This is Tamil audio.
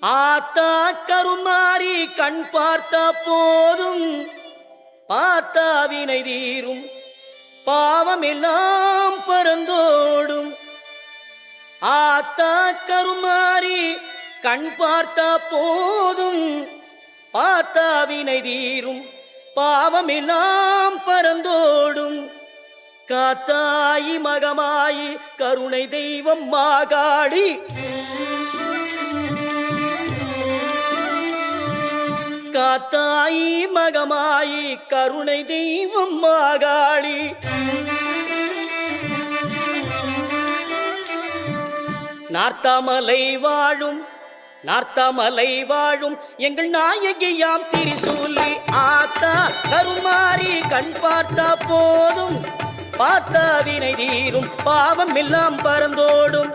ஆத்தா கருமாறி கண் பார்த்த போதும் பார்த்தா வினை தீரும் பாவம் எல்லாம் பறந்தோடும். ஆத்தா கருமாறி கண் பார்த்த போதும் பார்த்தா வினை தீரும் பாவம் எல்லாம் பறந்தோடும். காத்தாயி மகமாயி கருணை தெய்வம் மாகாளி, காத்தாயி மகமாயி கருணை தெய்வம் மாகாளி. நார்த்தாமலை வாழும் நார்த்தாமலை வாழும் எங்கள் நாயகியாம் திரிசூலி. ஆத்தா கருமாறி கண் பார்த்தா போதும் பார்த்தா வினை தீரும் பாவம் எல்லாம் பறந்தோடும்.